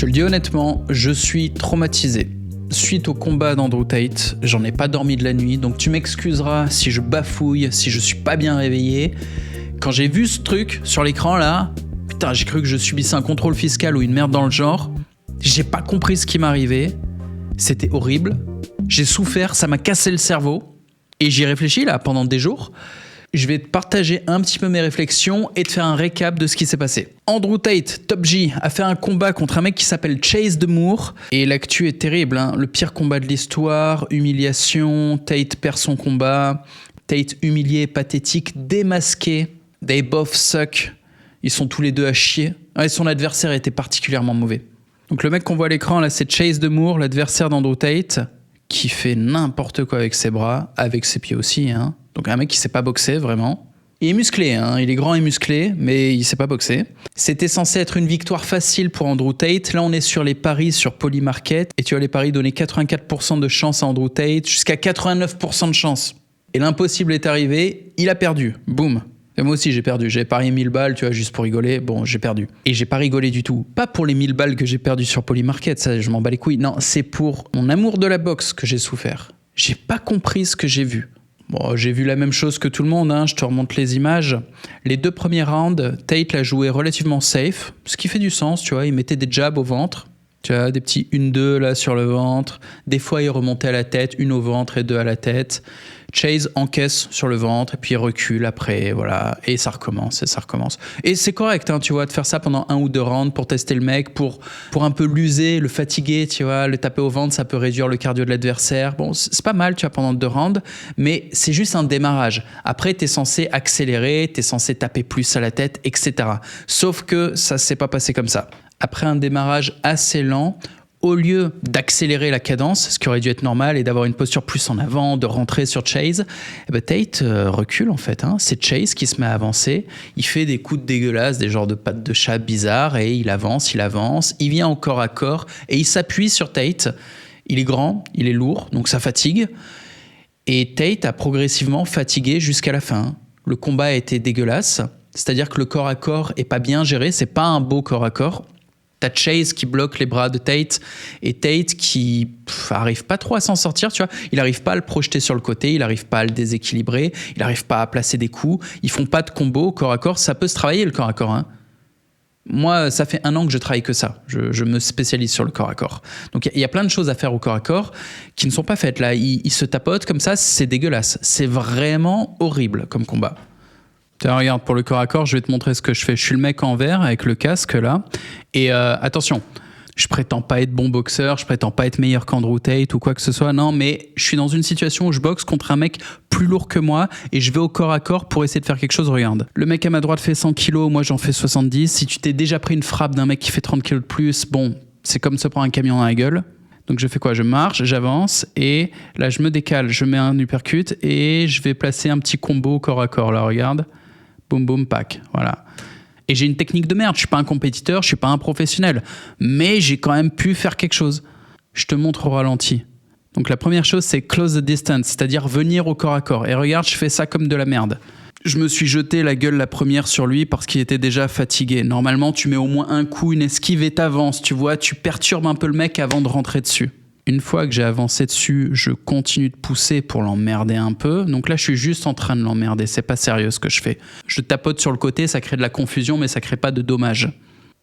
Je le dis honnêtement, je suis traumatisé. Suite au combat d'Andrew Tate, j'en ai pas dormi de la nuit, donc tu m'excuseras si je bafouille, si je suis pas bien réveillé. Quand j'ai vu ce truc sur l'écran là, putain, j'ai cru que je subissais un contrôle fiscal ou une merde dans le genre. J'ai pas compris ce qui m'arrivait. C'était horrible. J'ai souffert, ça m'a cassé le cerveau. Et j'y réfléchis là pendant des jours. Je vais te partager un petit peu mes réflexions et te faire un récap de ce qui s'est passé. Andrew Tate, Top G, a fait un combat contre un mec qui s'appelle Chase DeMoor. Et l'actu est terrible, hein. Le pire combat de l'histoire, humiliation, Tate perd son combat, Tate humilié, pathétique, démasqué. They both suck. Ils sont tous les deux à chier. Et son adversaire était particulièrement mauvais. Donc le mec qu'on voit à l'écran là, c'est Chase DeMoor, l'adversaire d'Andrew Tate, qui fait n'importe quoi avec ses bras, avec ses pieds aussi, hein. Donc un mec qui sait pas boxer vraiment. Il est musclé, hein, il est grand et musclé, mais il sait pas boxer. C'était censé être une victoire facile pour Andrew Tate. Là, on est sur les paris sur Polymarket. Et tu vois, les paris donnaient 84% de chance à Andrew Tate, jusqu'à 89% de chance. Et l'impossible est arrivé, il a perdu. Boum. Et moi aussi, j'ai perdu. J'avais parié 1000 balles, tu vois, juste pour rigoler. Bon, j'ai perdu. Et j'ai pas rigolé du tout. Pas pour les 1000 balles que j'ai perdu sur Polymarket, ça, je m'en bats les couilles. Non, c'est pour mon amour de la boxe que j'ai souffert. J'ai pas compris ce que j'ai vu. Bon, j'ai vu la même chose que tout le monde, hein. Je te remonte les images. Les 2 premiers rounds, Tate l'a joué relativement safe, ce qui fait du sens, tu vois. Il mettait des jabs au ventre, tu vois, des petits 1-2 là sur le ventre. Des fois, il remontait à la tête, 1 au ventre et 2 à la tête. Chase encaisse sur le ventre et puis il recule après, voilà. Et ça recommence, et ça recommence. Et c'est correct, hein, tu vois, de faire ça pendant 1 ou 2 rounds pour tester le mec, pour un peu l'user, le fatiguer, tu vois. Le taper au ventre, ça peut réduire le cardio de l'adversaire. Bon, c'est pas mal, tu vois, pendant 2 rounds, mais c'est juste un démarrage. Après, t'es censé accélérer, t'es censé taper plus à la tête, etc. Sauf que ça s'est pas passé comme ça. Après un démarrage assez lent, au lieu d'accélérer la cadence, ce qui aurait dû être normal, et d'avoir une posture plus en avant, de rentrer sur Chase, eh ben Tate recule en fait, hein. C'est Chase qui se met à avancer. Il fait des coups dégueulasses, des genres de pattes de chat bizarres, et il avance. Il vient au corps à corps, et il s'appuie sur Tate. Il est grand, il est lourd, donc ça fatigue. Et Tate a progressivement fatigué jusqu'à la fin. Le combat a été dégueulasse, c'est-à-dire que le corps à corps est pas bien géré, c'est pas un beau corps à corps. T'as Chase qui bloque les bras de Tate et Tate qui arrive pas trop à s'en sortir, tu vois. Il arrive pas à le projeter sur le côté, il arrive pas à le déséquilibrer, il arrive pas à placer des coups. Ils font pas de combo corps à corps. Ça peut se travailler le corps à corps, hein. Moi, ça fait 1 an que je travaille que ça. Je me spécialise sur le corps à corps. Donc il y a plein de choses à faire au corps à corps qui ne sont pas faites là. Ils se tapotent comme ça, c'est dégueulasse. C'est vraiment horrible comme combat. Tiens, regarde, pour le corps à corps, je vais te montrer ce que je fais. Je suis le mec en vert avec le casque là. Et attention, je prétends pas être bon boxeur, je prétends pas être meilleur qu'Andrew Tate ou quoi que ce soit. Non, mais je suis dans une situation où je boxe contre un mec plus lourd que moi et je vais au corps à corps pour essayer de faire quelque chose. Regarde, le mec à ma droite fait 100 kilos, moi j'en fais 70. Si tu t'es déjà pris une frappe d'un mec qui fait 30 kilos de plus, bon, c'est comme se prendre un camion dans la gueule. Donc je fais quoi? Je marche, j'avance et là je me décale, je mets un uppercut et je vais placer un petit combo corps à corps. Là, regarde. Boum, boum, pack, voilà. Et j'ai une technique de merde, je suis pas un compétiteur, je suis pas un professionnel, mais j'ai quand même pu faire quelque chose. Je te montre au ralenti. Donc la première chose, c'est close the distance, c'est-à-dire venir au corps à corps. Et regarde, je fais ça comme de la merde. Je me suis jeté la gueule la première sur lui parce qu'il était déjà fatigué. Normalement, tu mets au moins un coup, une esquive et t'avances, tu vois, tu perturbes un peu le mec avant de rentrer dessus. Une fois que j'ai avancé dessus, je continue de pousser pour l'emmerder un peu. Donc là, je suis juste en train de l'emmerder. C'est pas sérieux ce que je fais. Je tapote sur le côté, ça crée de la confusion, mais ça crée pas de dommages.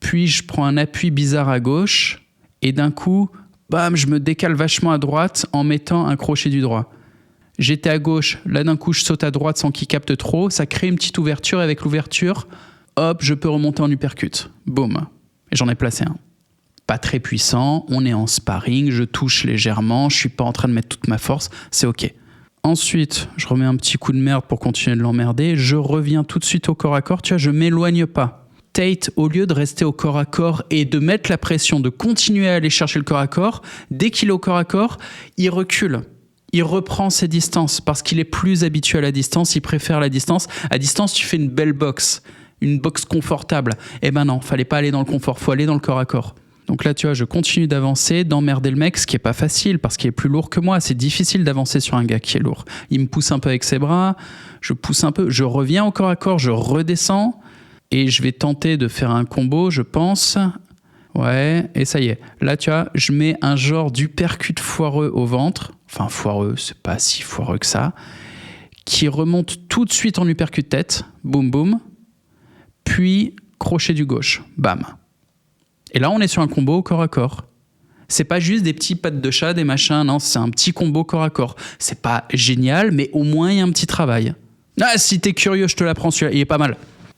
Puis je prends un appui bizarre à gauche et d'un coup, bam, je me décale vachement à droite en mettant un crochet du droit. J'étais à gauche, là d'un coup, je saute à droite sans qu'il capte trop. Ça crée une petite ouverture. Avec l'ouverture, hop, je peux remonter en uppercut. Boum. Et j'en ai placé un. Pas très puissant, on est en sparring, je touche légèrement, je suis pas en train de mettre toute ma force, c'est ok. Ensuite, je remets un petit coup de merde pour continuer de l'emmerder, je reviens tout de suite au corps à corps, tu vois, je m'éloigne pas. Tate, au lieu de rester au corps à corps et de mettre la pression, de continuer à aller chercher le corps à corps, dès qu'il est au corps à corps, il recule. Il reprend ses distances parce qu'il est plus habitué à la distance, il préfère la distance. À distance, tu fais une belle boxe, une boxe confortable. Eh ben non, fallait pas aller dans le confort, faut aller dans le corps à corps. Donc là, tu vois, je continue d'avancer, d'emmerder le mec, ce qui est pas facile parce qu'il est plus lourd que moi. C'est difficile d'avancer sur un gars qui est lourd. Il me pousse un peu avec ses bras, je pousse un peu, je reviens au corps à corps, je redescends et je vais tenter de faire un combo, je pense. Ouais, et ça y est. Là, tu vois, je mets un genre d'uppercut foireux au ventre. Enfin, foireux, c'est pas si foireux que ça. Qui remonte tout de suite en uppercut tête. Boum, boum. Puis, crochet du gauche. Bam. Et là, on est sur un combo corps à corps. C'est pas juste des petits pattes de chat, des machins. Non, c'est un petit combo corps à corps. C'est pas génial, mais au moins, il y a un petit travail. Ah, si t'es curieux, je te l'apprends, celui-là. Il est pas mal.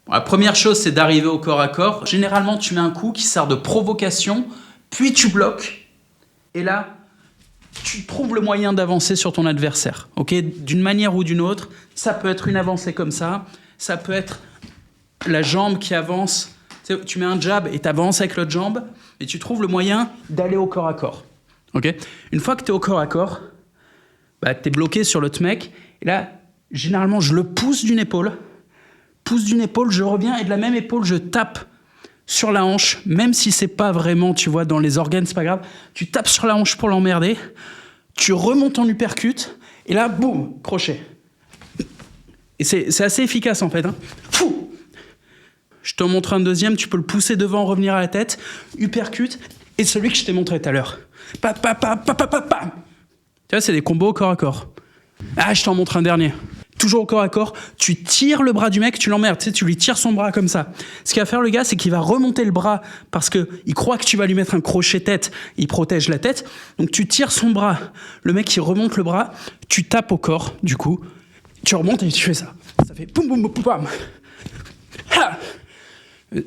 La première chose, c'est d'arriver au corps à corps. Généralement, tu mets un coup qui sert de provocation, puis tu bloques. Et là, tu trouves le moyen d'avancer sur ton adversaire. Okay, d'une manière ou d'une autre, ça peut être une avancée comme ça. Ça peut être la jambe qui avance. Tu mets un jab et tu avances avec l'autre jambe. Et tu trouves le moyen d'aller au corps à corps. Okay, une fois que tu es au corps à corps, bah, tu es bloqué sur l'autre mec. Et là, généralement, je le pousse d'une épaule. Je reviens et de la même épaule, je tape sur la hanche, même si c'est pas vraiment, tu vois, dans les organes, c'est pas grave. Tu tapes sur la hanche pour l'emmerder, tu remontes en uppercut, et là, boum, crochet. Et c'est assez efficace, en fait. Hein. Fou. Je t'en montre un deuxième, tu peux le pousser devant, revenir à la tête, uppercut, et celui que je t'ai montré tout à l'heure. Pa, pa, pa, pa, pa, pa, pa. Tu vois, c'est des combos au corps à corps. Ah, je t'en montre un dernier. Toujours au corps à corps, tu tires le bras du mec, tu l'emmerdes, tu sais, tu lui tires son bras comme ça. Ce qu'il va faire le gars, c'est qu'il va remonter le bras parce qu'il croit que tu vas lui mettre un crochet tête, il protège la tête. Donc tu tires son bras, le mec il remonte le bras, tu tapes au corps, du coup, tu remontes et tu fais ça. Ça fait boum boum boum boum bam. Ha.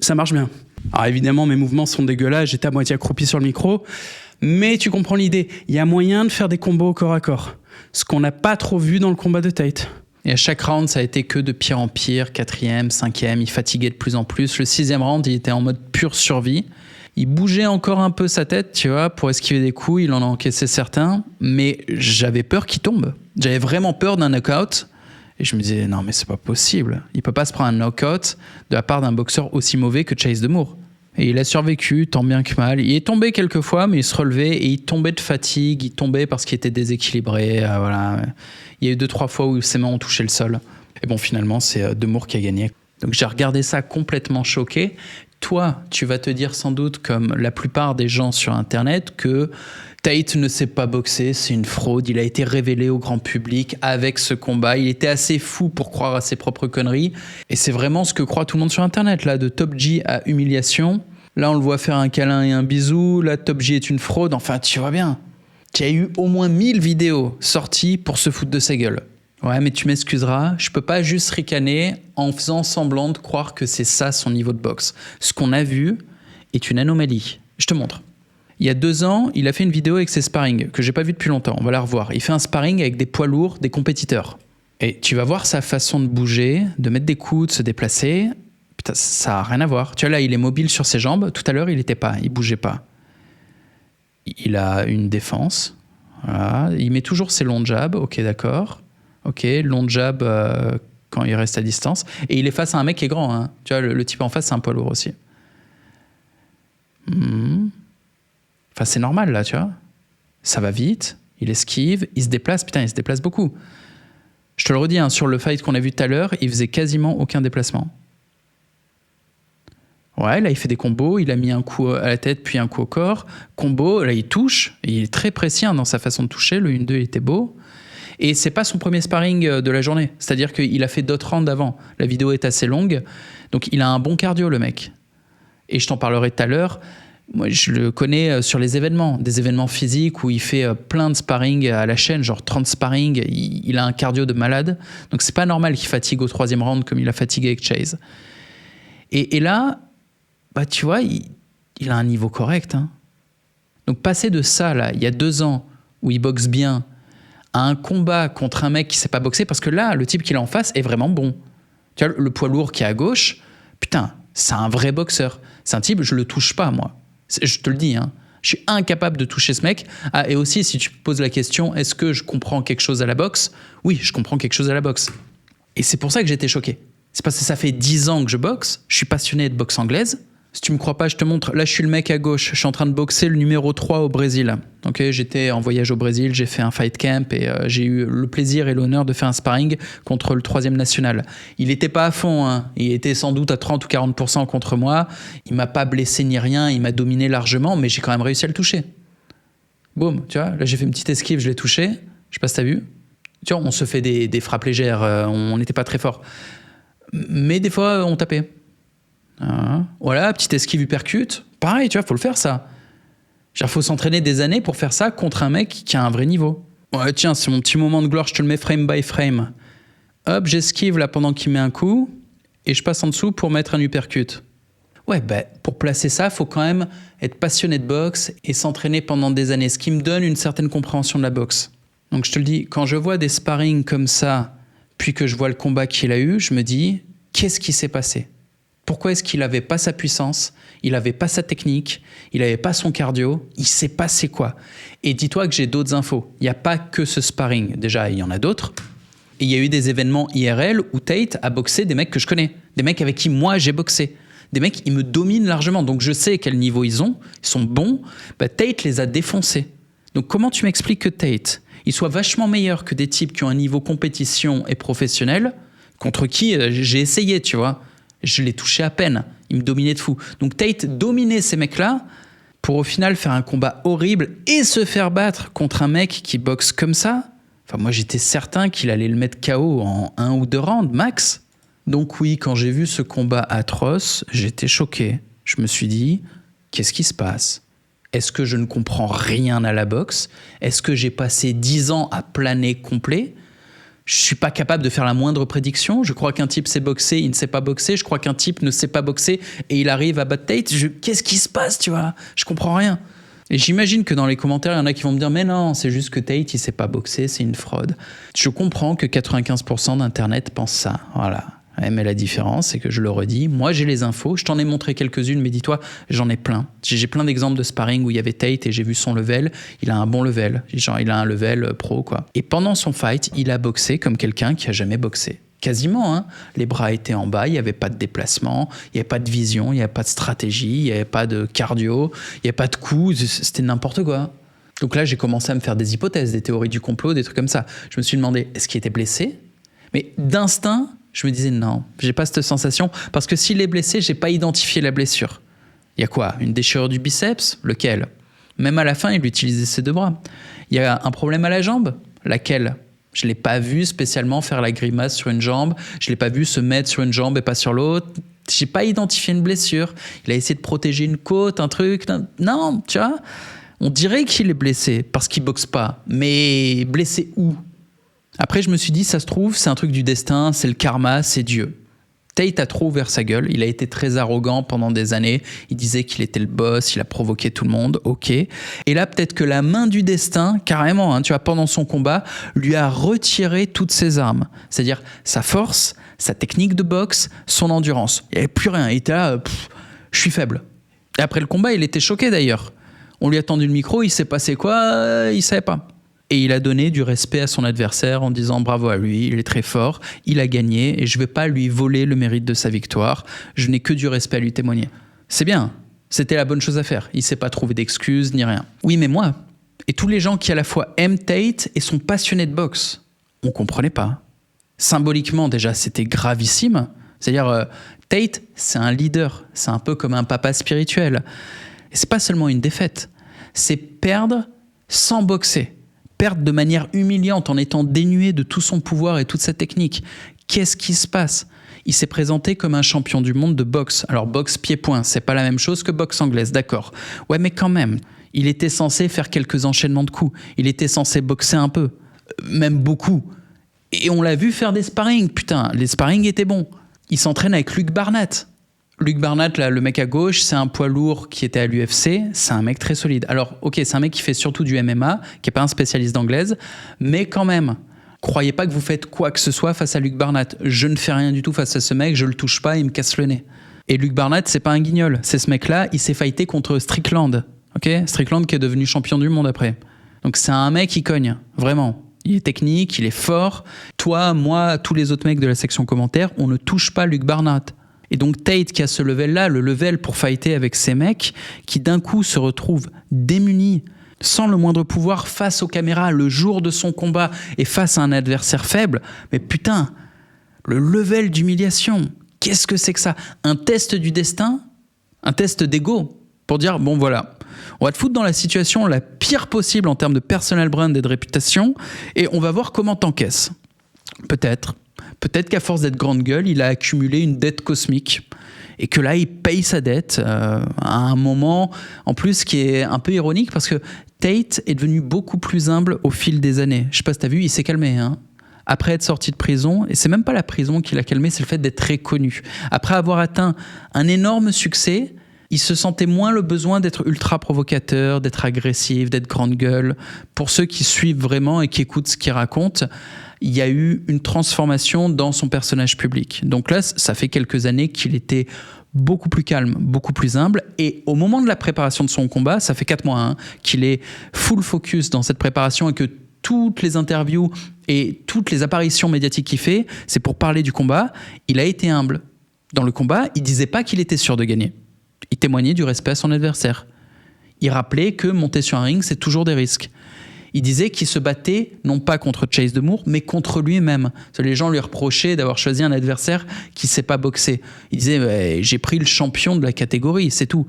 Ça marche bien. Alors évidemment, mes mouvements sont dégueulasses, j'étais à moitié accroupi sur le micro, mais tu comprends l'idée. Il y a moyen de faire des combos au corps à corps. Ce qu'on n'a pas trop vu dans le combat de Tate. Et à chaque round, ça a été que de pire en pire, 4e, 5e, il fatiguait de plus en plus. Le 6e round, il était en mode pure survie. Il bougeait encore un peu sa tête, tu vois, pour esquiver des coups, il en a encaissé certains, mais j'avais peur qu'il tombe. J'avais vraiment peur d'un knockout, et je me disais, non mais c'est pas possible. Il peut pas se prendre un knockout de la part d'un boxeur aussi mauvais que Chase DeMoor. Et il a survécu, tant bien que mal. Il est tombé quelques fois, mais il se relevait et il tombait de fatigue. Il tombait parce qu'il était déséquilibré. Voilà. Il y a eu 2-3 fois où ses mains ont touché le sol. Et bon, finalement, c'est DeMoor qui a gagné. Donc j'ai regardé ça complètement choqué. Toi, tu vas te dire sans doute, comme la plupart des gens sur Internet, que Tate ne sait pas boxer, c'est une fraude. Il a été révélé au grand public avec ce combat. Il était assez fou pour croire à ses propres conneries. Et c'est vraiment ce que croit tout le monde sur Internet, là, de Top G à humiliation. Là, on le voit faire un câlin et un bisou. Là, Top G est une fraude. Enfin, tu vois bien. Il y a eu au moins 1000 vidéos sorties pour se foutre de sa gueule. Ouais, mais tu m'excuseras, je peux pas juste ricaner en faisant semblant de croire que c'est ça son niveau de boxe. Ce qu'on a vu est une anomalie. Je te montre. Il y a 2 ans, il a fait une vidéo avec ses sparring, que j'ai pas vu depuis longtemps, on va la revoir. Il fait un sparring avec des poids lourds, des compétiteurs. Et tu vas voir sa façon de bouger, de mettre des coups, de se déplacer. Putain, ça a rien à voir. Tu vois là, il est mobile sur ses jambes. Tout à l'heure, il était pas, il bougeait pas. Il a une défense. Voilà. Il met toujours ses longs jabs, ok d'accord. Ok, long jab quand il reste à distance. Et il est face à un mec qui est grand. Hein. Tu vois, le type en face, c'est un poids lourd aussi. Enfin, c'est normal, là, tu vois. Ça va vite, il esquive, il se déplace. Putain, il se déplace beaucoup. Je te le redis, hein, sur le fight qu'on a vu tout à l'heure, il faisait quasiment aucun déplacement. Ouais, là, il fait des combos. Il a mis un coup à la tête, puis un coup au corps. Combo, là, il touche. Il est très précis hein, dans sa façon de toucher. Le 1-2 était beau. Et c'est pas son premier sparring de la journée. C'est-à-dire qu'il a fait d'autres rounds avant. La vidéo est assez longue. Donc, il a un bon cardio, le mec. Et je t'en parlerai tout à l'heure. Moi, je le connais sur les événements. Des événements physiques où il fait plein de sparring à la chaîne, genre 30 sparring. Il a un cardio de malade. Donc, c'est pas normal qu'il fatigue au 3e round comme il a fatigué avec Chase. Et là, bah, tu vois, il a un niveau correct. Hein. Donc, passer de ça, là, il y a 2 ans, où il boxe bien, à un combat contre un mec qui sait pas boxer, parce que là, le type qu'il a en face est vraiment bon. Tu vois, le poids lourd qui est à gauche, putain, c'est un vrai boxeur. C'est un type, je le touche pas, moi. Je te le dis, hein. Je suis incapable de toucher ce mec. Ah, et aussi, si tu te poses la question, est-ce que je comprends quelque chose à la boxe ? Oui, je comprends quelque chose à la boxe. Et c'est pour ça que j'étais choqué. C'est parce que ça fait 10 ans que je boxe, je suis passionné de boxe anglaise, Si tu me crois pas, je te montre. Là, je suis le mec à gauche. Je suis en train de boxer le numéro 3 au Brésil. Ok, j'étais en voyage au Brésil, j'ai fait un fight camp et j'ai eu le plaisir et l'honneur de faire un sparring contre le 3e national. Il était pas à fond, hein. Il était sans doute à 30 ou 40% contre moi. Il m'a pas blessé ni rien, il m'a dominé largement, mais j'ai quand même réussi à le toucher. Boum, tu vois, là j'ai fait une petite esquive, je l'ai touché. Je sais pas si t'as vu. Tu vois, on se fait des frappes légères, on n'était pas très fort. Mais des fois, on tapait. Voilà, petite esquive uppercut. Pareil, tu vois, faut le faire ça. Il faut s'entraîner des années pour faire ça contre un mec qui a un vrai niveau. Ouais, tiens, c'est mon petit moment de gloire, je te le mets frame by frame. Hop, j'esquive là pendant qu'il met un coup et je passe en dessous pour mettre un uppercut. Ouais, pour placer ça, faut quand même être passionné de boxe et s'entraîner pendant des années, ce qui me donne une certaine compréhension de la boxe. Donc je te le dis, quand je vois des sparring comme ça, puis que je vois le combat qu'il a eu, je me dis, qu'est-ce qui s'est passé ? Pourquoi est-ce qu'il n'avait pas sa puissance, il n'avait pas sa technique, il n'avait pas son cardio, il s'est passé quoi ? Et dis-toi que j'ai d'autres infos. Il n'y a pas que ce sparring. Déjà, il y en a d'autres. Et il y a eu des événements IRL où Tate a boxé des mecs que je connais. Des mecs avec qui moi j'ai boxé. Des mecs, ils me dominent largement. Donc je sais quel niveau ils ont. Ils sont bons. Tate les a défoncés. Donc comment tu m'expliques que Tate, il soit vachement meilleur que des types qui ont un niveau compétition et professionnel, contre qui j'ai essayé, tu vois ? Je l'ai touché à peine. Il me dominait de fou. Donc Tate dominait ces mecs-là pour au final faire un combat horrible et se faire battre contre un mec qui boxe comme ça. Enfin, moi, j'étais certain qu'il allait le mettre KO en 1 ou 2 rounds, max. Donc oui, quand j'ai vu ce combat atroce, j'étais choqué. Je me suis dit, qu'est-ce qui se passe ? Est-ce que je ne comprends rien à la boxe ? Est-ce que j'ai passé 10 ans à planer complet ? Je suis pas capable de faire la moindre prédiction. Je crois qu'un type sait boxer, il ne sait pas boxer. Je crois qu'un type ne sait pas boxer et il arrive à battre Tate. Qu'est-ce qui se passe, tu vois ? Je comprends rien. Et j'imagine que dans les commentaires, il y en a qui vont me dire « Mais non, c'est juste que Tate, il sait pas boxer, c'est une fraude. » Je comprends que 95% d'Internet pense ça. Voilà. Ouais, mais la différence, c'est que je le redis, moi j'ai les infos, je t'en ai montré quelques-unes, mais dis-toi, j'en ai plein. J'ai plein d'exemples de sparring où il y avait Tate et j'ai vu son level, il a un bon level, genre il a un level pro quoi. Et pendant son fight, il a boxé comme quelqu'un qui a jamais boxé. Quasiment, hein. Les bras étaient en bas, il n'y avait pas de déplacement, il n'y avait pas de vision, il n'y avait pas de stratégie, il n'y avait pas de cardio, il n'y avait pas de coups, c'était n'importe quoi. Donc là, j'ai commencé à me faire des hypothèses, des théories du complot, des trucs comme ça. Je me suis demandé, est-ce qu'il était blessé ? Mais d'instinct, je me disais non, j'ai pas cette sensation, parce que s'il est blessé, j'ai pas identifié la blessure. Il y a quoi ? Une déchirure du biceps ? Lequel ? Même à la fin, il utilisait ses 2 bras. Il y a un problème à la jambe ? Laquelle ? Je l'ai pas vu spécialement faire la grimace sur une jambe, je l'ai pas vu se mettre sur une jambe et pas sur l'autre. J'ai pas identifié une blessure. Il a essayé de protéger une côte, un truc. Non, tu vois ? On dirait qu'il est blessé parce qu'il boxe pas, mais blessé où ? Après, je me suis dit, ça se trouve, c'est un truc du destin, c'est le karma, c'est Dieu. Tate a trop ouvert sa gueule, il a été très arrogant pendant des années, il disait qu'il était le boss, il a provoqué tout le monde, ok. Et là, peut-être que la main du destin, carrément, hein, tu vois, pendant son combat, lui a retiré toutes ses armes. C'est-à-dire sa force, sa technique de boxe, son endurance. Il n'y avait plus rien, il était là, je suis faible. Et après le combat, il était choqué d'ailleurs. On lui a tendu le micro, il s'est passé quoi ? Il savait pas. Et il a donné du respect à son adversaire en disant bravo à lui, il est très fort, il a gagné et je ne vais pas lui voler le mérite de sa victoire, je n'ai que du respect à lui témoigner. C'est bien, c'était la bonne chose à faire, il ne s'est pas trouvé d'excuses ni rien. Oui, mais moi, et tous les gens qui à la fois aiment Tate et sont passionnés de boxe, on ne comprenait pas. Symboliquement déjà, c'était gravissime, c'est-à-dire Tate, c'est un leader, c'est un peu comme un papa spirituel. Et ce n'est pas seulement une défaite, c'est perdre sans boxer. Perdre de manière humiliante en étant dénué de tout son pouvoir et toute sa technique. Qu'est-ce qui se passe ? Il s'est présenté comme un champion du monde de boxe. Alors boxe pied-point, c'est pas la même chose que boxe anglaise, d'accord. Ouais, mais quand même, il était censé faire quelques enchaînements de coups. Il était censé boxer un peu, même beaucoup. Et on l'a vu faire des sparring, putain, les sparring étaient bons. Il s'entraîne avec Luke Barnett. Luke Barnett, là, le mec à gauche, c'est un poids lourd qui était à l'UFC, c'est un mec très solide. Alors, ok, c'est un mec qui fait surtout du MMA, qui n'est pas un spécialiste d'anglaise, mais quand même, croyez pas que vous faites quoi que ce soit face à Luke Barnett. Je ne fais rien du tout face à ce mec, je le touche pas, il me casse le nez. Et Luke Barnett, c'est pas un guignol, c'est ce mec-là, il s'est fighté contre Strickland, ok ? Strickland qui est devenu champion du monde après. Donc c'est un mec qui cogne, vraiment. Il est technique, il est fort. Toi, moi, tous les autres mecs de la section commentaires, on ne touche pas Luke Barnett. Et donc Tate qui a ce level-là, le level pour fighter avec ces mecs, qui d'un coup se retrouvent démunis, sans le moindre pouvoir, face aux caméras, le jour de son combat, et face à un adversaire faible. Mais putain, le level d'humiliation, qu'est-ce que c'est que ça ? Un test du destin ? Un test d'ego ? Pour dire, bon voilà, on va te foutre dans la situation la pire possible en termes de personal brand et de réputation, et on va voir comment t'encaisses. Peut-être qu'à force d'être grande gueule, il a accumulé une dette cosmique, et que là, il paye sa dette à un moment, en plus, qui est un peu ironique, parce que Tate est devenu beaucoup plus humble au fil des années. Je sais pas si t'as vu, il s'est calmé, hein. Après être sorti de prison, et c'est même pas la prison qui l'a calmé, c'est le fait d'être très connu. Après avoir atteint un énorme succès, il se sentait moins le besoin d'être ultra provocateur, d'être agressif, d'être grande gueule. Pour ceux qui suivent vraiment et qui écoutent ce qu'il raconte, il y a eu une transformation dans son personnage public. Donc là, ça fait quelques années qu'il était beaucoup plus calme, beaucoup plus humble. Et au moment de la préparation de son combat, ça fait 4 mois qu'il est full focus dans cette préparation et que toutes les interviews et toutes les apparitions médiatiques qu'il fait, c'est pour parler du combat. Il a été humble. Dans le combat, il disait pas qu'il était sûr de gagner. Il témoignait du respect à son adversaire. Il rappelait que monter sur un ring, c'est toujours des risques. Il disait qu'il se battait non pas contre Chase Demour, mais contre lui-même. Les gens lui reprochaient d'avoir choisi un adversaire qui ne sait pas boxer. Il disait j'ai pris le champion de la catégorie, c'est tout.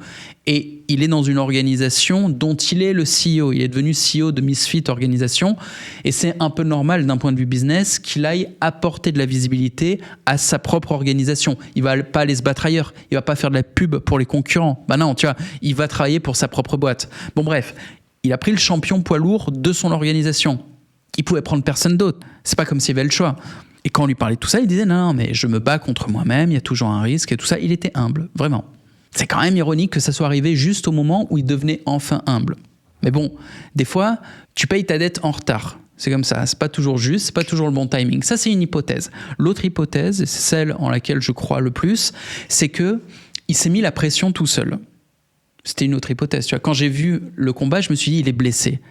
Et il est dans une organisation dont il est le CEO. Il est devenu CEO de Misfit Organisation. Et c'est un peu normal d'un point de vue business qu'il aille apporter de la visibilité à sa propre organisation. Il ne va pas aller se battre ailleurs. Il ne va pas faire de la pub pour les concurrents. Bah non, tu vois, il va travailler pour sa propre boîte. Bon bref. Il a pris le champion poids lourd de son organisation. Il pouvait prendre personne d'autre. C'est pas comme s'il avait le choix. Et quand on lui parlait de tout ça, il disait non, mais je me bats contre moi-même, il y a toujours un risque et tout ça. Il était humble, vraiment. C'est quand même ironique que ça soit arrivé juste au moment où il devenait enfin humble. Mais bon, des fois, tu payes ta dette en retard. C'est comme ça, c'est pas toujours juste, c'est pas toujours le bon timing. Ça, c'est une hypothèse. L'autre hypothèse, et c'est celle en laquelle je crois le plus, c'est que il s'est mis la pression tout seul. C'était une autre hypothèse. Tu vois, quand j'ai vu le combat, je me suis dit, il est blessé.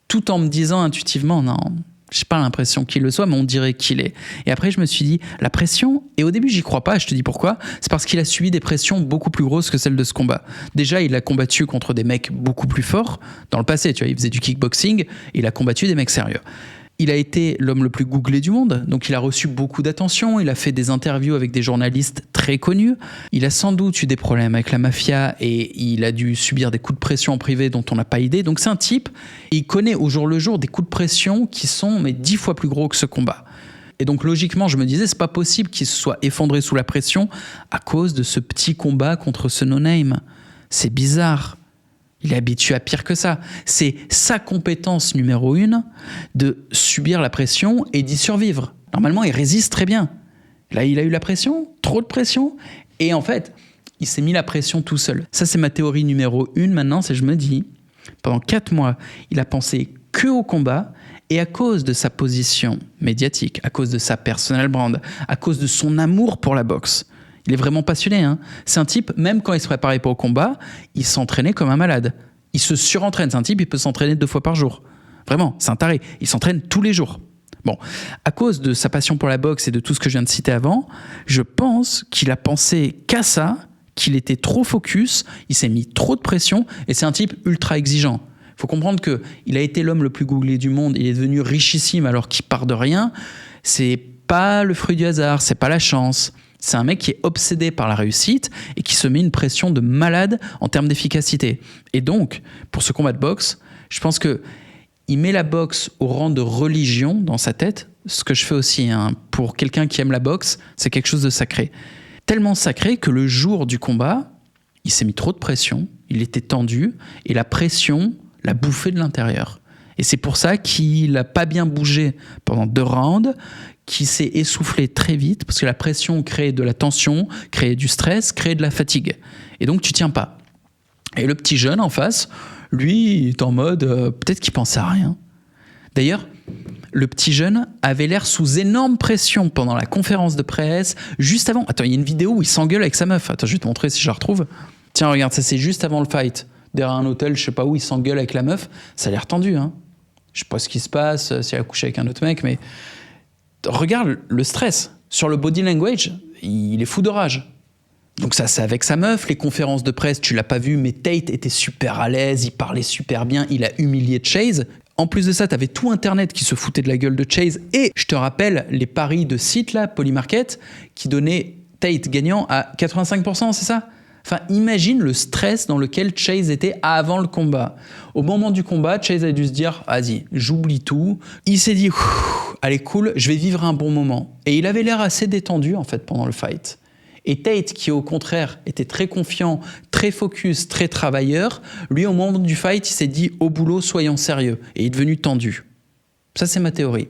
Tout en me disant intuitivement, non, j'ai pas l'impression qu'il le soit, mais on dirait qu'il est. Et après, je me suis dit, la pression, et au début, j'y crois pas, je te dis pourquoi, c'est parce qu'il a subi des pressions beaucoup plus grosses que celles de ce combat. Déjà, il a combattu contre des mecs beaucoup plus forts. Dans le passé, tu vois, il faisait du kickboxing, et il a combattu des mecs sérieux. Il a été l'homme le plus googlé du monde, donc il a reçu beaucoup d'attention, il a fait des interviews avec des journalistes très connus, il a sans doute eu des problèmes avec la mafia et il a dû subir des coups de pression en privé dont on n'a pas idée, donc c'est un type, il connaît au jour le jour des coups de pression qui sont 10 fois plus gros que ce combat. Et donc logiquement, je me disais, c'est pas possible qu'il se soit effondré sous la pression à cause de ce petit combat contre ce no-name. C'est bizarre. Il est habitué à pire que ça. C'est sa compétence numéro 1 de subir la pression et d'y survivre. Normalement, il résiste très bien. Là, il a eu la pression, trop de pression, et en fait, il s'est mis la pression tout seul. Ça, c'est ma théorie numéro 1 maintenant, c'est je me dis, pendant 4 mois, il a pensé que au combat, et à cause de sa position médiatique, à cause de sa personal brand, à cause de son amour pour la boxe, il est vraiment passionné. C'est un type, même quand il se préparait pas au combat, il s'entraînait comme un malade. Il se surentraîne. C'est un type, il peut s'entraîner 2 fois par jour. Vraiment, c'est un taré. Il s'entraîne tous les jours. Bon, à cause de sa passion pour la boxe et de tout ce que je viens de citer avant, je pense qu'il a pensé qu'à ça, qu'il était trop focus, il s'est mis trop de pression, et c'est un type ultra exigeant. Il faut comprendre qu'il a été l'homme le plus googlé du monde, il est devenu richissime alors qu'il part de rien. C'est pas le fruit du hasard, c'est pas la chance. C'est un mec qui est obsédé par la réussite et qui se met une pression de malade en termes d'efficacité. Et donc, pour ce combat de boxe, je pense qu'il met la boxe au rang de religion dans sa tête, ce que je fais aussi. Pour quelqu'un qui aime la boxe, c'est quelque chose de sacré. Tellement sacré que le jour du combat, il s'est mis trop de pression, il était tendu, et la pression l'a bouffé de l'intérieur. Et c'est pour ça qu'il n'a pas bien bougé pendant 2 rounds, qui s'est essoufflé très vite, parce que la pression crée de la tension, crée du stress, crée de la fatigue. Et donc, tu tiens pas. Et le petit jeune en face, lui, il est en mode, peut-être qu'il pensait à rien. D'ailleurs, le petit jeune avait l'air sous énorme pression pendant la conférence de presse, juste avant. Attends, il y a une vidéo où il s'engueule avec sa meuf. Attends, je vais te montrer si je la retrouve. Tiens, regarde, ça c'est juste avant le fight. Derrière un hôtel, je sais pas où, il s'engueule avec la meuf. Ça a l'air tendu, Je sais pas ce qui se passe, si elle a couché avec un autre mec, mais regarde le stress. Sur le body language, il est fou de rage. Donc ça, c'est avec sa meuf. Les conférences de presse, tu l'as pas vu, mais Tate était super à l'aise, il parlait super bien, il a humilié Chase. En plus de ça, tu avais tout Internet qui se foutait de la gueule de Chase. Et je te rappelle les paris de sites, là, Polymarket, qui donnaient Tate gagnant à 85%, c'est ça ? Enfin, imagine le stress dans lequel Chase était avant le combat. Au moment du combat, Chase a dû se dire « Vas-y, j'oublie tout ». Il s'est dit « Allez, cool, je vais vivre un bon moment ». Et il avait l'air assez détendu, en fait, pendant le fight. Et Tate, qui au contraire était très confiant, très focus, très travailleur, lui, au moment du fight, il s'est dit « Au boulot, soyons sérieux ». Et il est devenu tendu. Ça, c'est ma théorie.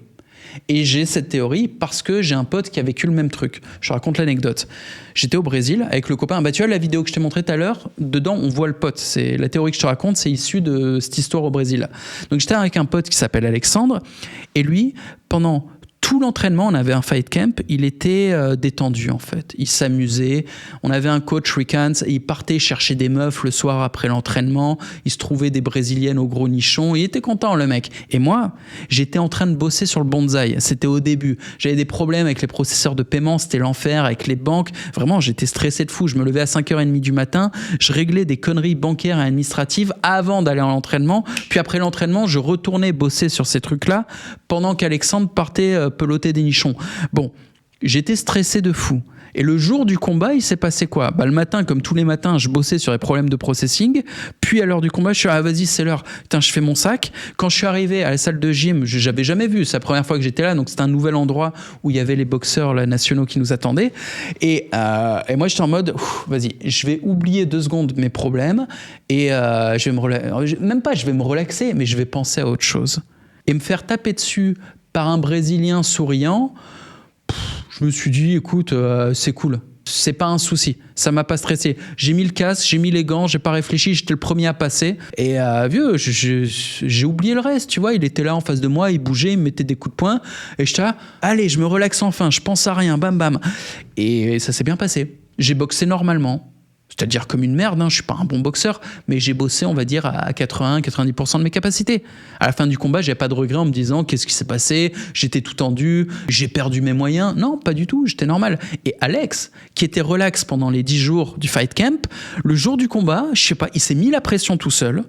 Et j'ai cette théorie parce que j'ai un pote qui a vécu le même truc. Je te raconte l'anecdote. J'étais au Brésil avec le copain. Bah, tu vois la vidéo que je t'ai montrée tout à l'heure, dedans on voit le pote. C'est la théorie que je te raconte, c'est issu de cette histoire au Brésil. Donc j'étais avec un pote qui s'appelle Alexandre et lui, pendant tout l'entraînement, on avait un fight camp, il était détendu en fait. Il s'amusait. On avait un coach Ricans, il partait chercher des meufs le soir après l'entraînement. Il se trouvait des brésiliennes au gros nichon. Il était content le mec. Et moi, j'étais en train de bosser sur le bonsaï. C'était au début. J'avais des problèmes avec les processeurs de paiement, c'était l'enfer avec les banques. Vraiment, j'étais stressé de fou. Je me levais à 5h30 du matin. Je réglais des conneries bancaires et administratives avant d'aller à l'entraînement. Puis après l'entraînement, je retournais bosser sur ces trucs-là pendant qu'Alexandre partait peloter des nichons. Bon, j'étais stressé de fou. Et le jour du combat, il s'est passé quoi ? Bah, le matin, comme tous les matins, je bossais sur les problèmes de processing. Puis à l'heure du combat, je suis vas-y, c'est l'heure. Putain, je fais mon sac. Quand je suis arrivé à la salle de gym, j'avais jamais vu. C'est la première fois que j'étais là. Donc c'était un nouvel endroit où il y avait les boxeurs là, nationaux qui nous attendaient. Et moi, j'étais en mode, vas-y, je vais oublier 2 secondes mes problèmes. Et je vais même pas, je vais me relaxer, mais je vais penser à autre chose. Et me faire taper dessus par un Brésilien souriant, je me suis dit, écoute, c'est cool. C'est pas un souci. Ça m'a pas stressé. J'ai mis le casque, j'ai mis les gants, j'ai pas réfléchi, j'étais le premier à passer. Et vieux, j'ai oublié le reste, tu vois. Il était là en face de moi, il bougeait, il me mettait des coups de poing. Et j'étais là, allez, je me relaxe enfin, je pense à rien, bam bam. Et ça s'est bien passé. J'ai boxé normalement. C'est-à-dire comme une merde, hein, je suis pas un bon boxeur, mais j'ai bossé, on va dire, à 80-90% de mes capacités. À la fin du combat, j'avais pas de regret en me disant qu'est-ce qui s'est passé, j'étais tout tendu, j'ai perdu mes moyens. Non, pas du tout, j'étais normal. Et Alex, qui était relax pendant les 10 jours du fight camp, le jour du combat, je sais pas, il s'est mis la pression tout seul.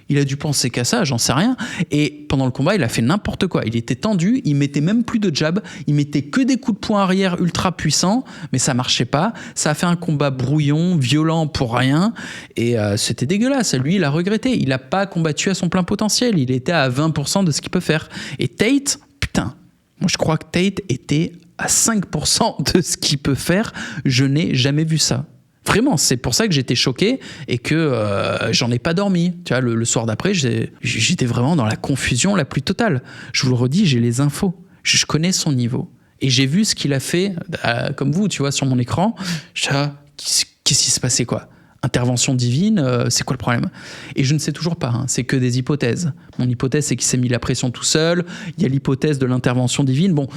Il a dû penser qu'à ça, j'en sais rien. Et pendant le combat, il a fait n'importe quoi. Il était tendu, il mettait même plus de jab, il mettait que des coups de poing arrière ultra puissants, mais ça marchait pas. Ça a fait un combat brouillon, violent pour rien, et c'était dégueulasse. Lui, il a regretté. Il a pas combattu à son plein potentiel. Il était à 20% de ce qu'il peut faire. Et Tate, putain, moi je crois que Tate était à 5% de ce qu'il peut faire. Je n'ai jamais vu ça. Vraiment, c'est pour ça que j'étais choqué et que j'en ai pas dormi. Tu vois, le soir d'après, j'étais vraiment dans la confusion la plus totale. Je vous le redis, j'ai les infos. Je connais son niveau. Et j'ai vu ce qu'il a fait, comme vous, tu vois, sur mon écran. Qu'est-ce qui se passait, quoi ? Intervention divine, c'est quoi le problème ? Et je ne sais toujours pas, hein, c'est que des hypothèses. Mon hypothèse, c'est qu'il s'est mis la pression tout seul. Il y a l'hypothèse de l'intervention divine. Bon,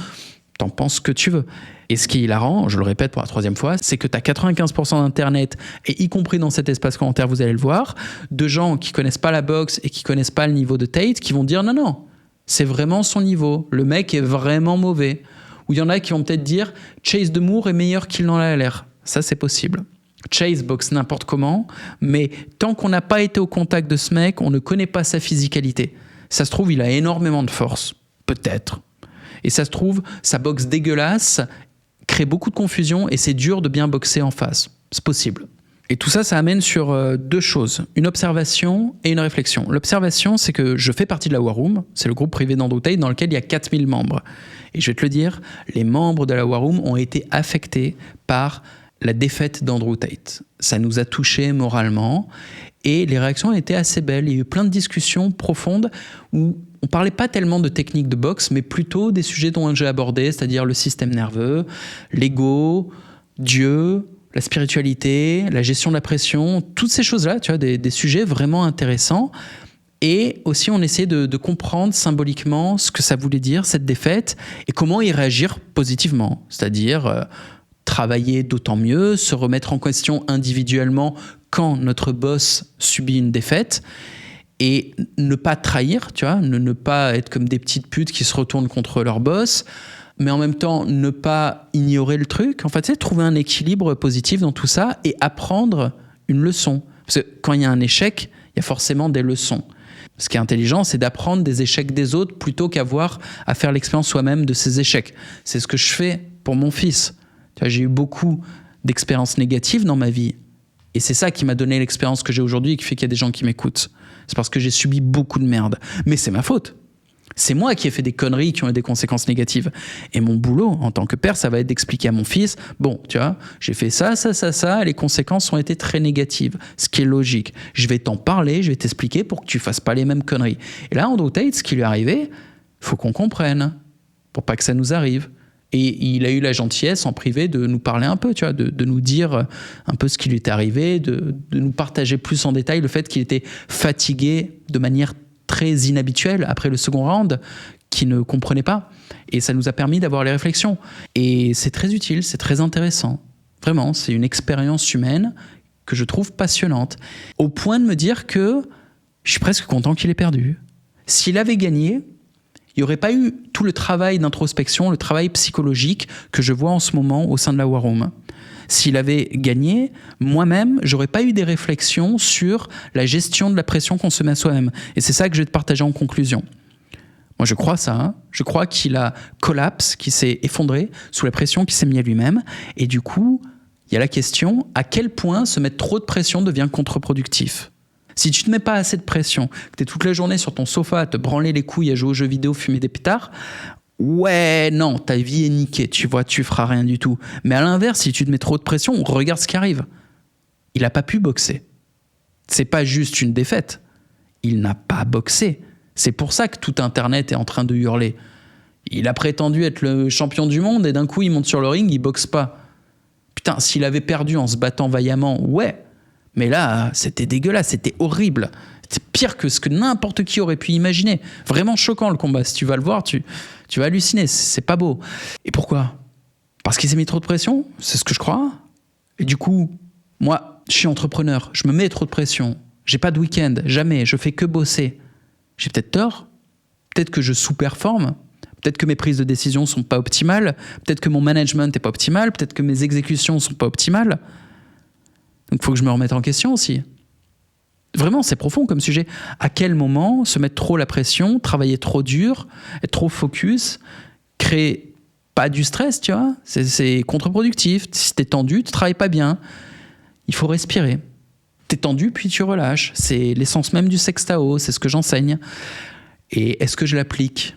t'en penses ce que tu veux. Et ce qui est hilarant, je le répète pour la 3e fois, c'est que tu as 95% d'Internet, et y compris dans cet espace commentaire, vous allez le voir, de gens qui connaissent pas la boxe et qui connaissent pas le niveau de Tate, qui vont dire non, c'est vraiment son niveau, le mec est vraiment mauvais. Ou il y en a qui vont peut-être dire Chase de Moore est meilleur qu'il n'en a l'air. Ça, c'est possible. Chase boxe n'importe comment, mais tant qu'on n'a pas été au contact de ce mec, on ne connaît pas sa physicalité. Ça se trouve, il a énormément de force. Peut-être. Et ça se trouve, sa boxe dégueulasse crée beaucoup de confusion et c'est dur de bien boxer en face. C'est possible. Et tout ça, ça amène sur 2 choses. Une observation et une réflexion. L'observation, c'est que je fais partie de la War Room. C'est le groupe privé d'Andrew Tate dans lequel il y a 4000 membres. Et je vais te le dire, les membres de la War Room ont été affectés par la défaite d'Andrew Tate. Ça nous a touchés moralement et les réactions étaient assez belles. Il y a eu plein de discussions profondes où on ne parlait pas tellement de techniques de boxe, mais plutôt des sujets dont j'ai abordé, c'est-à-dire le système nerveux, l'ego, Dieu, la spiritualité, la gestion de la pression, toutes ces choses-là, tu vois, des sujets vraiment intéressants. Et aussi, on essayait de comprendre symboliquement ce que ça voulait dire, cette défaite, et comment y réagir positivement, c'est-à-dire travailler d'autant mieux, se remettre en question individuellement quand notre boss subit une défaite, et ne pas trahir, tu vois, ne pas être comme des petites putes qui se retournent contre leur boss, mais en même temps ne pas ignorer le truc. En fait, c'est trouver un équilibre positif dans tout ça et apprendre une leçon. Parce que quand il y a un échec, il y a forcément des leçons. Ce qui est intelligent, c'est d'apprendre des échecs des autres plutôt qu'avoir à faire l'expérience soi-même de ces échecs. C'est ce que je fais pour mon fils. Tu vois, j'ai eu beaucoup d'expériences négatives dans ma vie. Et c'est ça qui m'a donné l'expérience que j'ai aujourd'hui et qui fait qu'il y a des gens qui m'écoutent. C'est parce que j'ai subi beaucoup de merde. Mais c'est ma faute. C'est moi qui ai fait des conneries qui ont eu des conséquences négatives. Et mon boulot, en tant que père, ça va être d'expliquer à mon fils, bon, tu vois, j'ai fait ça, et les conséquences ont été très négatives. Ce qui est logique. Je vais t'en parler, je vais t'expliquer pour que tu fasses pas les mêmes conneries. Et là, Andrew Tate, ce qui lui est arrivé, faut qu'on comprenne, pour pas que ça nous arrive. Et il a eu la gentillesse en privé de nous parler un peu, tu vois, de nous dire un peu ce qui lui était arrivé, de nous partager plus en détail le fait qu'il était fatigué de manière très inhabituelle après le second round, qu'il ne comprenait pas. Et ça nous a permis d'avoir les réflexions. Et c'est très utile, c'est très intéressant. Vraiment, c'est une expérience humaine que je trouve passionnante. Au point de me dire que je suis presque content qu'il ait perdu. S'il avait gagné, il n'y aurait pas eu tout le travail d'introspection, le travail psychologique que je vois en ce moment au sein de la War Room. S'il avait gagné, moi-même, j'aurais pas eu des réflexions sur la gestion de la pression qu'on se met à soi-même. Et c'est ça que je vais te partager en conclusion. Moi, je crois ça. Hein. Je crois qu'il a collapse, qu'il s'est effondré sous la pression qu'il s'est mis à lui-même. Et du coup, il y a la question, à quel point se mettre trop de pression devient contre-productif ? Si tu ne te mets pas assez de pression, que tu es toute la journée sur ton sofa à te branler les couilles, à jouer aux jeux vidéo, fumer des pétards, ouais, non, ta vie est niquée, tu vois, tu feras rien du tout. Mais à l'inverse, si tu te mets trop de pression, regarde ce qui arrive. Il n'a pas pu boxer. C'est pas juste une défaite. Il n'a pas boxé. C'est pour ça que tout Internet est en train de hurler. Il a prétendu être le champion du monde et d'un coup, il monte sur le ring, il boxe pas. Putain, s'il avait perdu en se battant vaillamment, ouais. Mais là, c'était dégueulasse, c'était horrible. C'est pire que ce que n'importe qui aurait pu imaginer. Vraiment choquant le combat. Si tu vas le voir, tu vas halluciner. C'est pas beau. Et pourquoi ? Parce qu'il s'est mis trop de pression ? C'est ce que je crois. Et du coup, moi, je suis entrepreneur. Je me mets trop de pression. J'ai pas de week-end. Jamais. Je fais que bosser. J'ai peut-être tort. Peut-être que je sous-performe. Peut-être que mes prises de décision sont pas optimales. Peut-être que mon management est pas optimal. Peut-être que mes exécutions sont pas optimales. Donc, il faut que je me remette en question aussi. Vraiment, c'est profond comme sujet. À quel moment se mettre trop la pression, travailler trop dur, être trop focus, créer pas du stress, tu vois ? C'est contre-productif. Si t'es tendu, tu travailles pas bien. Il faut respirer. T'es tendu, puis tu relâches. C'est l'essence même du sextao, c'est ce que j'enseigne. Et est-ce que je l'applique ?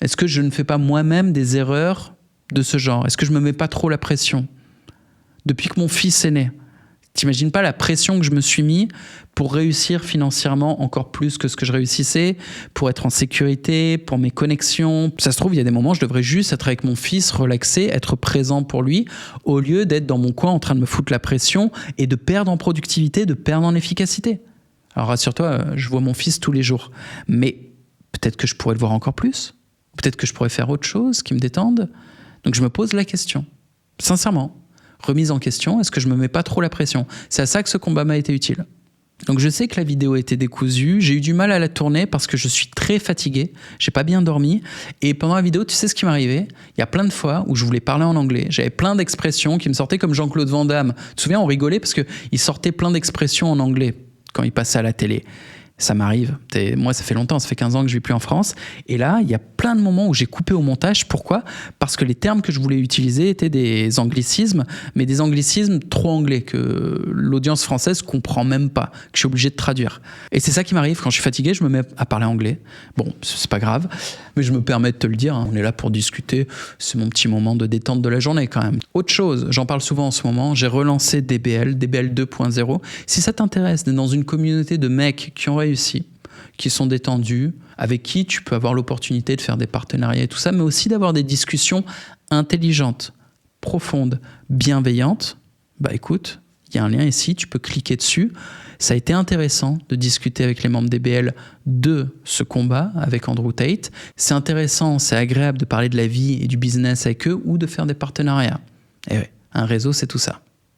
Est-ce que je ne fais pas moi-même des erreurs de ce genre ? Est-ce que je me mets pas trop la pression ? Depuis que mon fils est né, t'imagines pas la pression que je me suis mis pour réussir financièrement encore plus que ce que je réussissais, pour être en sécurité, pour mes connexions. Ça se trouve, il y a des moments, je devrais juste être avec mon fils, relaxé, être présent pour lui, au lieu d'être dans mon coin en train de me foutre la pression et de perdre en productivité, de perdre en efficacité. Alors rassure-toi, je vois mon fils tous les jours. Mais peut-être que je pourrais le voir encore plus. Peut-être que je pourrais faire autre chose qui me détende. Donc je me pose la question. Sincèrement. Remise en question, est-ce que je me mets pas trop la pression ? C'est à ça que ce combat m'a été utile. Donc je sais que la vidéo était décousue, j'ai eu du mal à la tourner parce que je suis très fatigué, j'ai pas bien dormi, et pendant la vidéo, tu sais ce qui m'arrivait ? Il y a plein de fois où je voulais parler en anglais, j'avais plein d'expressions qui me sortaient comme Jean-Claude Van Damme. Tu te souviens, on rigolait parce qu'il sortait plein d'expressions en anglais quand il passait à la télé. Ça m'arrive. Moi, ça fait longtemps, ça fait 15 ans que je vis plus en France. Et là, il y a plein de moments où j'ai coupé au montage. Pourquoi ? Parce que les termes que je voulais utiliser étaient des anglicismes, mais des anglicismes trop anglais que l'audience française comprend même pas, que je suis obligé de traduire. Et c'est ça qui m'arrive. Quand je suis fatigué, je me mets à parler anglais. Bon, c'est pas grave, mais je me permets de te le dire. Hein. On est là pour discuter. C'est mon petit moment de détente de la journée quand même. Autre chose, j'en parle souvent en ce moment, j'ai relancé DBL 2.0. Si ça t'intéresse d'être dans une communauté de mecs qui ont réussi, qui sont détendus, avec qui tu peux avoir l'opportunité de faire des partenariats et tout ça, mais aussi d'avoir des discussions intelligentes, profondes, bienveillantes, bah écoute, il y a un lien ici, tu peux cliquer dessus. Ça a été intéressant de discuter avec les membres DBL de ce combat avec Andrew Tate. C'est intéressant, c'est agréable de parler de la vie et du business avec eux ou de faire des partenariats. Et ouais, un réseau, c'est tout ça.